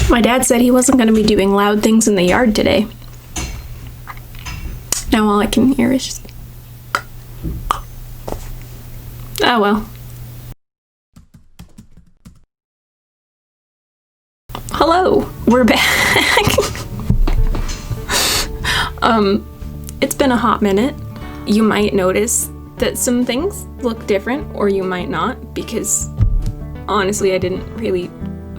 My dad said he wasn't going to be doing loud things in the yard today. Now all I can hear is just... Oh well. Hello, we're back. It's been a hot minute. You might notice that some things look different, or you might not, because honestly I didn't really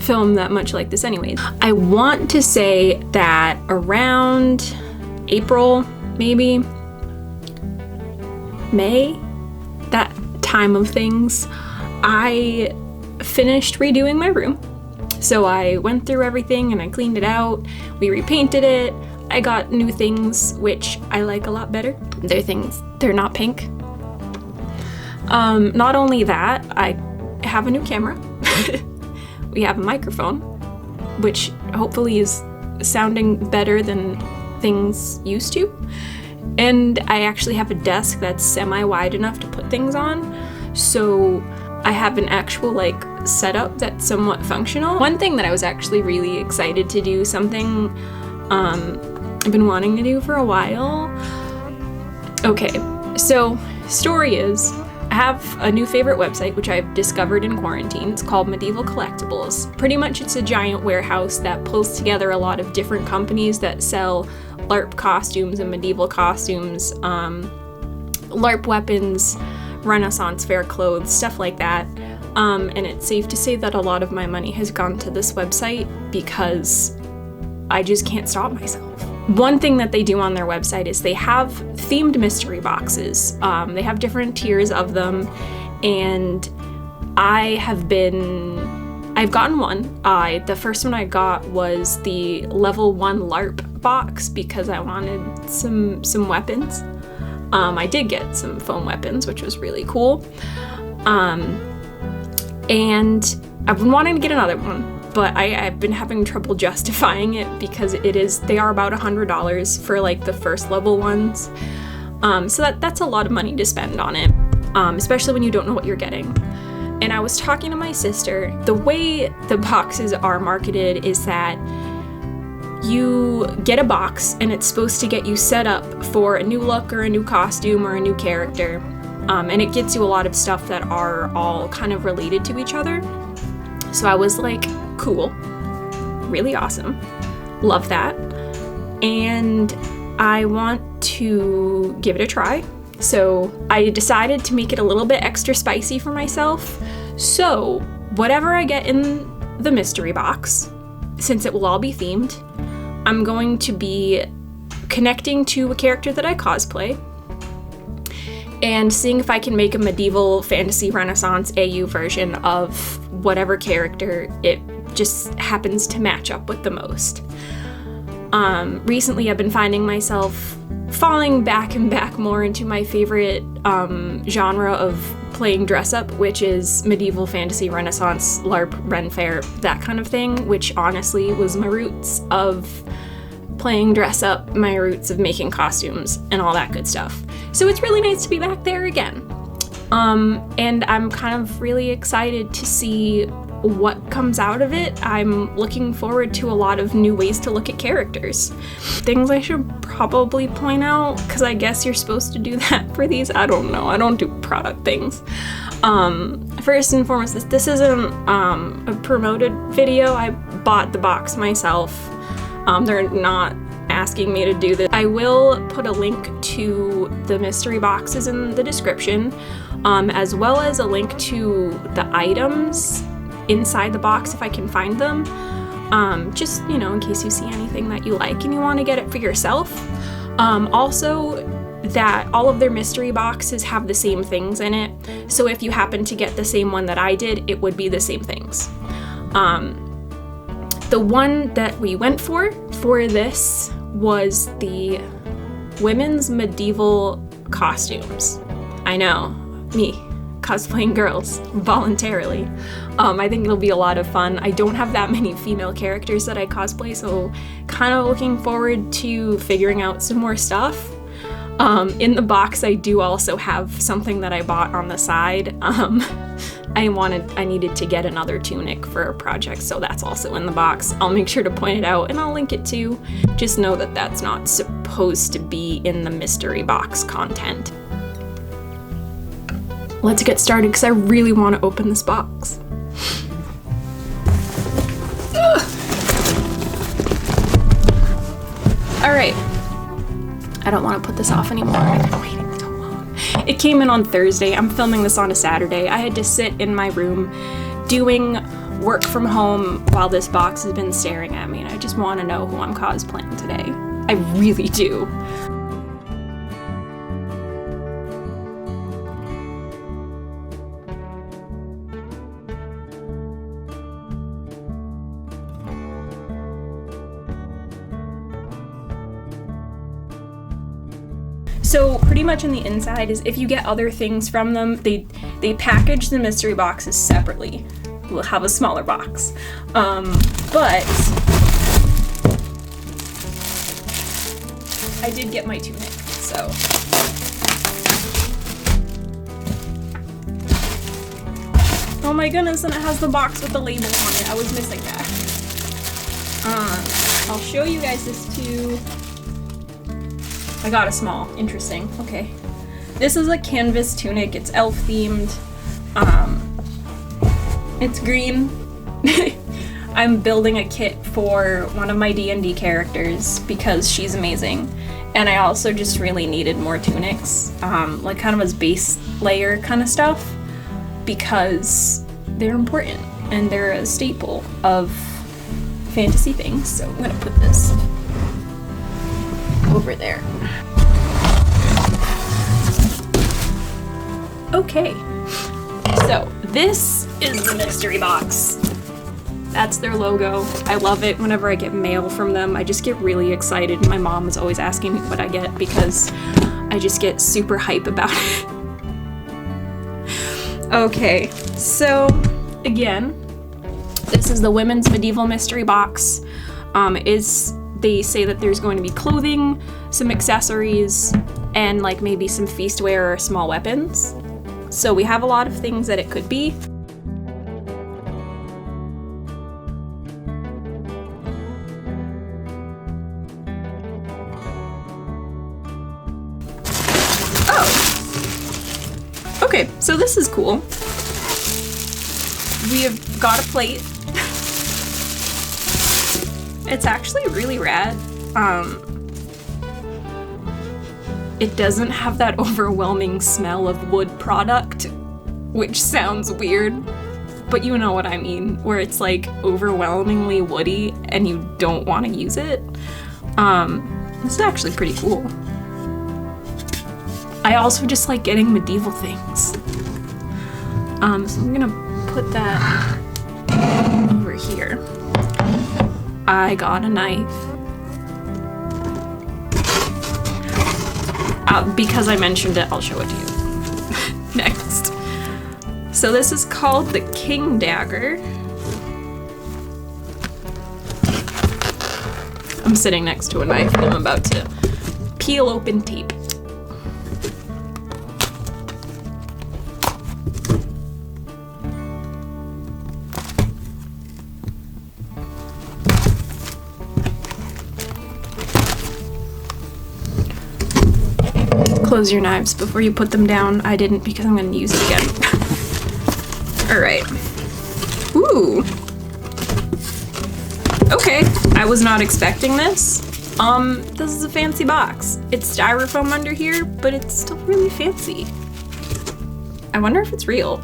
film that much like this anyways. I want to say that around April, maybe May, that time of things, I finished redoing my room. So I went through everything and I cleaned it out, we repainted it, I got new things, which I like a lot better. They're not pink. Not only that, I have a new camera. We have a microphone, which hopefully is sounding better than things used to. And I actually have a desk that's semi-wide enough to put things on. So I have an actual setup that's somewhat functional. One thing that I was actually really excited to do, something I've been wanting to do for a while. Okay, so story is, I have a new favorite website which I've discovered in quarantine. It's called Medeival Collectibles. Pretty much it's a giant warehouse that pulls together a lot of different companies that sell LARP costumes and medieval costumes, LARP weapons, Renaissance fair clothes, stuff like that. And it's safe to say that a lot of my money has gone to this website because I just can't stop myself. One thing that they do on their website is they have themed mystery boxes. They have different tiers of them, and I've gotten one. The first one I got was the level 1 LARP box because I wanted some weapons. I did get some foam weapons, which was really cool. And I've been wanting to get another one, but I've been having trouble justifying it because they are about $100 for the first level ones. So that's a lot of money to spend on it, especially when you don't know what you're getting. And I was talking to my sister, the way the boxes are marketed is that you get a box and it's supposed to get you set up for a new look or a new costume or a new character. And it gets you a lot of stuff that are all kind of related to each other. So I was like, cool, really awesome, love that. And I want to give it a try. So I decided to make it a little bit extra spicy for myself. So whatever I get in the mystery box, since it will all be themed, I'm going to be connecting to a character that I cosplay and seeing if I can make a medieval fantasy renaissance AU version of whatever character it just happens to match up with the most. Recently I've been finding myself falling back and back more into my favorite genre of playing dress up, which is medieval fantasy renaissance, LARP, Ren Fair, that kind of thing, which honestly was my roots of playing dress up, my roots of making costumes and all that good stuff. So it's really nice to be back there again. And I'm kind of really excited to see what comes out of it. I'm looking forward to a lot of new ways to look at characters. Things I should probably point out, because I guess you're supposed to do that for these. I don't know. I don't do product things. First and foremost, this isn't a promoted video. I bought the box myself. They're not asking me to do this. I will put a link to the mystery boxes in the description, as well as a link to the items inside the box if I can find them. Just, in case you see anything that you like and you want to get it for yourself. Also, that all of their mystery boxes have the same things in it. So if you happen to get the same one that I did, it would be the same things. The one that we went for this was the women's medieval costumes. I know, me, cosplaying girls, voluntarily. I think it'll be a lot of fun. I don't have that many female characters that I cosplay, so kind of looking forward to figuring out some more stuff. In the box, I do also have something that I bought on the side. I needed to get another tunic for a project, so that's also in the box. I'll make sure to point it out and I'll link it too. Just know that that's not supposed to be in the mystery box content. Let's get started because I really want to open this box. Alright. I don't want to put this off anymore. I've been waiting so long. It came in on Thursday. I'm filming this on a Saturday. I had to sit in my room doing work from home while this box has been staring at me, and I just want to know who I'm cosplaying today. I really do. So pretty much in the inside is if you get other things from them, they package the mystery boxes separately. We'll have a smaller box. But I did get my tunic, so. Oh my goodness, and it has the box with the label on it. I was missing that. I'll show you guys this too. I got a small. Interesting. Okay. This is a canvas tunic. It's elf themed. It's green. I'm building a kit for one of my D&D characters because she's amazing. And I also just really needed more tunics, like kind of as base layer kind of stuff, because they're important and they're a staple of fantasy things. So I'm gonna put this over there. Okay, so this is the mystery box. That's their logo. I love it whenever I get mail from them. I just get really excited. My mom is always asking me what I get because I just get super hype about it. Okay, so again, this is the women's medieval mystery box. They say that there's going to be clothing, some accessories, and like maybe some feastware or small weapons. So we have a lot of things that it could be. Oh! Okay, so this is cool. We have got a plate. It's actually really rad. It doesn't have that overwhelming smell of wood product, which sounds weird, but you know what I mean, where it's like overwhelmingly woody and you don't want to use it. This is actually pretty cool. I also just like getting medieval things. So I'm gonna put that over here. I got a knife. Because I mentioned it, I'll show it to you. Next. So this is called the King Dagger. I'm sitting next to a knife and I'm about to peel open tape. Close your knives before you put them down. I didn't because I'm going to use it again. Alright. Ooh. Okay, I was not expecting this. This is a fancy box. It's styrofoam under here, but it's still really fancy. I wonder if it's real.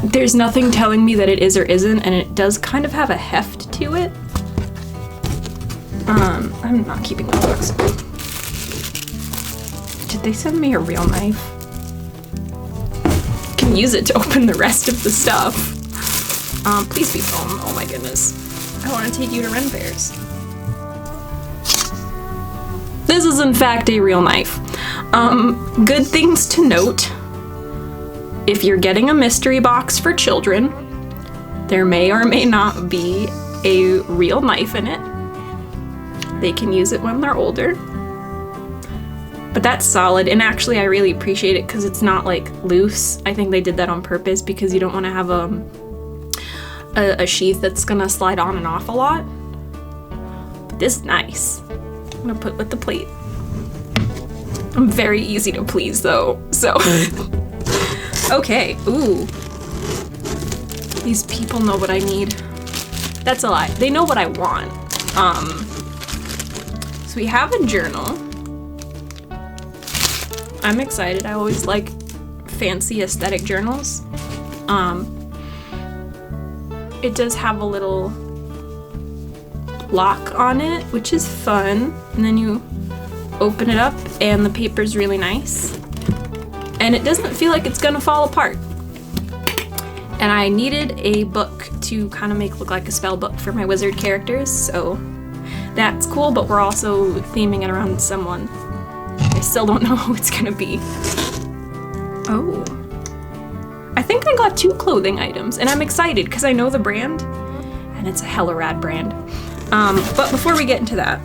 There's nothing telling me that it is or isn't, and it does kind of have a heft to it. I'm not keeping the box. Did they send me a real knife? Can use it to open the rest of the stuff. Please be foam. Oh my goodness. I want to take you to Ren Fairs. This is in fact a real knife. Good things to note. If you're getting a mystery box for children, there may or may not be a real knife in it. they can use it when they're older. But that's solid, and actually I really appreciate it because it's not like loose. I think they did that on purpose because you don't want to have a sheath that's gonna slide on and off a lot. But this is nice. I'm gonna put with the plate. I'm very easy to please though, so. Okay, ooh. These people know what I need. That's a lie. They know what I want. So we have a journal. I'm excited. I always like fancy aesthetic journals. It does have a little lock on it, which is fun. And then you open it up and the paper's really nice. And it doesn't feel like it's gonna fall apart. And I needed a book to kind of look like a spell book for my wizard characters, so that's cool, but we're also theming it around someone. I still don't know who it's gonna be. Oh. I think I got 2 clothing items, and I'm excited because I know the brand, and it's a hella rad brand. But before we get into that,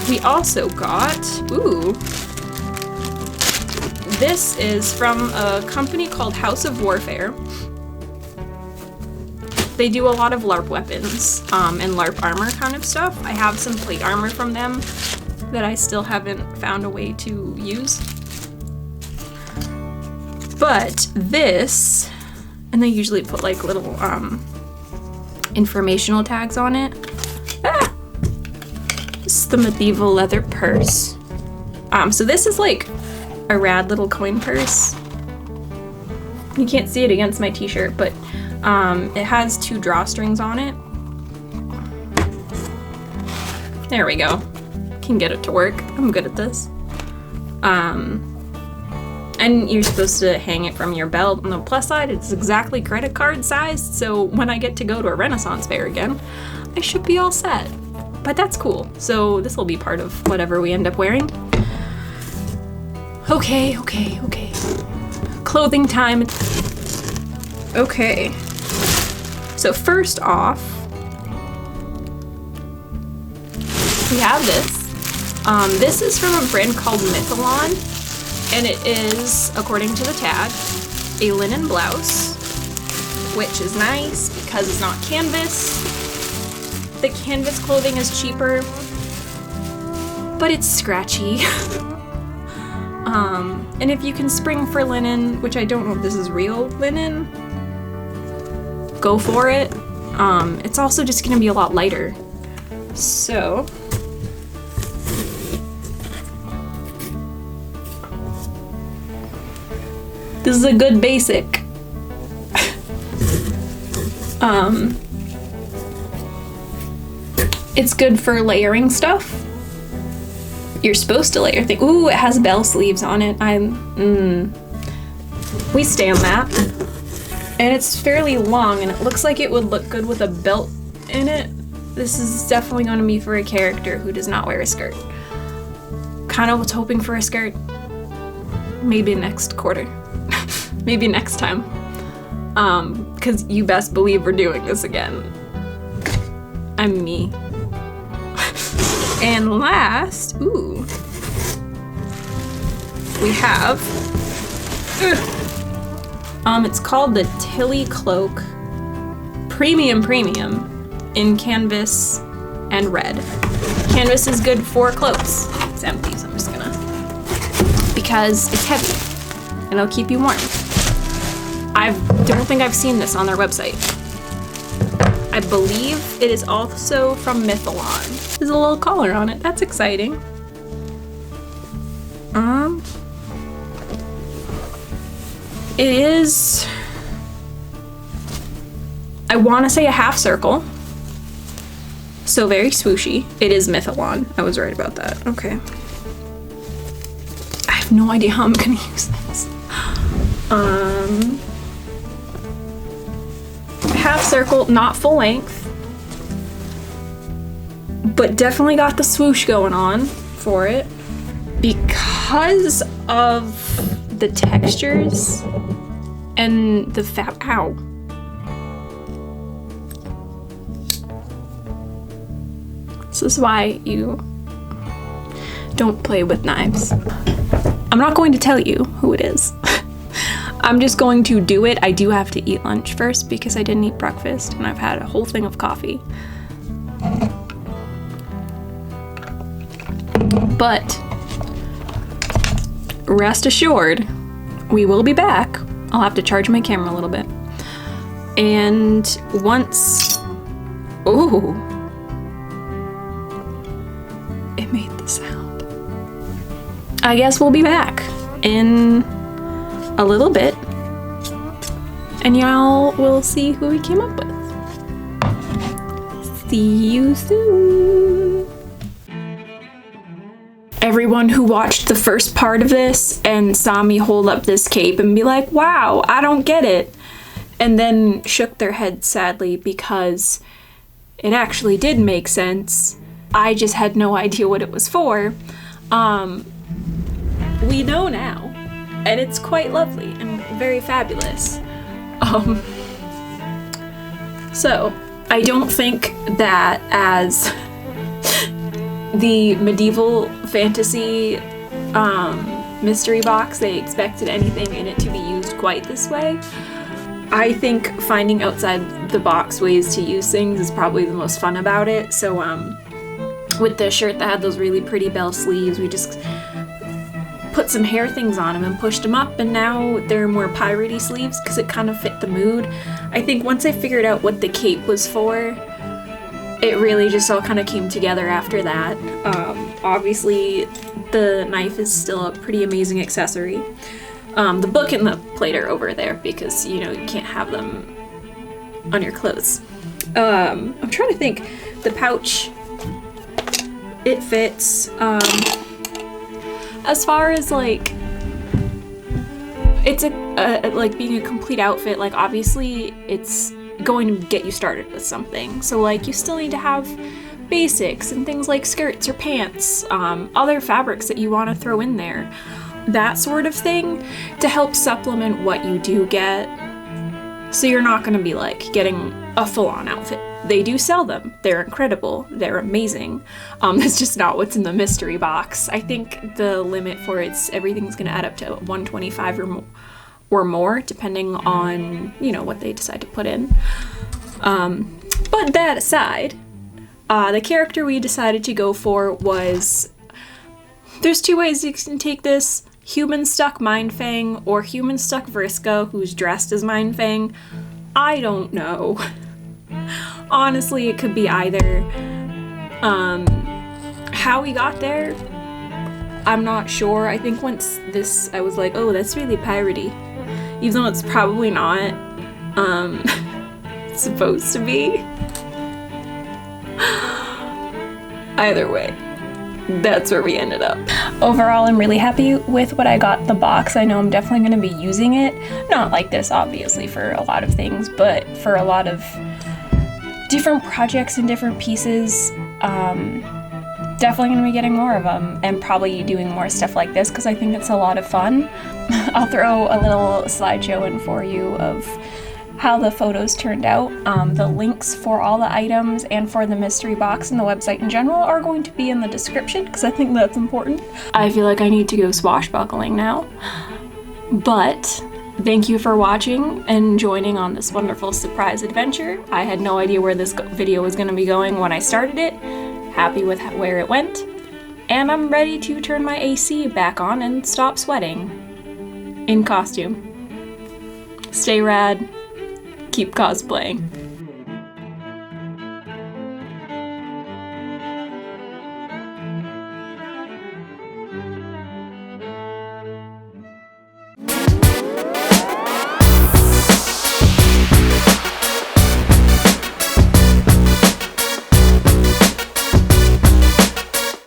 we also got, ooh, this is from a company called House of Warfare. They do a lot of LARP weapons and LARP armor kind of stuff. I have some plate armor from them that I still haven't found a way to use. But this, and they usually put like little informational tags on it. Ah! This is the Medeival leather purse. So this is like a rad little coin purse. You can't see it against my t-shirt, but it has 2 drawstrings on it. There we go. Can get it to work. I'm good at this. And you're supposed to hang it from your belt. On the plus side, it's exactly credit card sized, so when I get to go to a Renaissance fair again, I should be all set. But that's cool. So this will be part of whatever we end up wearing. Okay. Clothing time. Okay. So first off, we have this. This is from a brand called Medeival, and it is, according to the tag, a linen blouse, which is nice because it's not canvas. The canvas clothing is cheaper, but it's scratchy. And if you can spring for linen, which I don't know if this is real linen, go for it. It's also just gonna be a lot lighter. So, this is a good basic. It's good for layering stuff. You're supposed to layer things. Ooh, it has bell sleeves on it. We stand that. And it's fairly long, and it looks like it would look good with a belt in it. This is definitely going to be for a character who does not wear a skirt. Kind of was hoping for a skirt. Maybe next quarter. Maybe next time. Because you best believe we're doing this again. I'm me. And last, ooh, we have, it's called the Tilly Cloak Premium in canvas and red. Canvas is good for cloaks. It's empty, so I'm just gonna, because it's heavy and it'll keep you warm. I don't think I've seen this on their website. I believe it is also from Medeival. There's a little collar on it. That's exciting. It is, I want to say a half circle. So very swooshy. It is Medeival. I was right about that. Okay. I have no idea how I'm gonna use this. Half circle, not full length, but definitely got the swoosh going on for it because of the textures and the ow. This is why you don't play with knives. I'm not going to tell you who it is. I'm just going to do it. I do have to eat lunch first because I didn't eat breakfast and I've had a whole thing of coffee. But rest assured, we will be back. I'll have to charge my camera a little bit. And once... Ooh. It made the sound. I guess we'll be back in a little bit. And y'all will see who we came up with. See you soon. Everyone who watched the first part of this and saw me hold up this cape and be like, wow, I don't get it, and then shook their head sadly because it actually did make sense. I just had no idea what it was for. We know now, and it's quite lovely and very fabulous. So I don't think that as the medieval fantasy mystery box, they expected anything in it to be used quite this way. I think finding outside the box ways to use things is probably the most fun about it. So with the shirt that had those really pretty bell sleeves, we just put some hair things on them and pushed them up, and now they're more piratey sleeves because it kind of fit the mood. I think once I figured out what the cape was for, it really just all kind of came together after that. Obviously, the knife is still a pretty amazing accessory. The book and the plate are over there because, you know, you can't have them on your clothes. I'm trying to think. The pouch, it fits. As far as, like, it's like being a complete outfit, like, obviously it's going to get you started with something. So, like, you still need to have basics and things like skirts or pants, other fabrics that you want to throw in there, that sort of thing, to help supplement what you do get. So you're not going to be, like, getting a full-on outfit. They do sell them. They're incredible. They're amazing. That's just not what's in the mystery box. I think the limit for everything's going to add up to $125 or more, depending on, you know, what they decide to put in. But that aside, the character we decided to go for was... There's two ways you can take this. Human-stuck Mindfang or human-stuck Vriska who's dressed as Mindfang. I don't know. Honestly, it could be either. How we got there, I'm not sure. I think once this, I was like, oh, that's really piratey. Even though it's probably not supposed to be. Either way, that's where we ended up. Overall, I'm really happy with what I got in the box. I know I'm definitely going to be using it. Not like this, obviously, for a lot of things, but for a lot of different projects and different pieces. Definitely going to be getting more of them and probably doing more stuff like this because I think it's a lot of fun. I'll throw a little slideshow in for you of how the photos turned out. The links for all the items and for the mystery box and the website in general are going to be in the description because I think that's important. I feel like I need to go swashbuckling now. But thank you for watching and joining on this wonderful surprise adventure. I had no idea where this video was going to be going when I started it. Happy with where it went. And I'm ready to turn my AC back on and stop sweating. In costume. Stay rad. Keep cosplaying.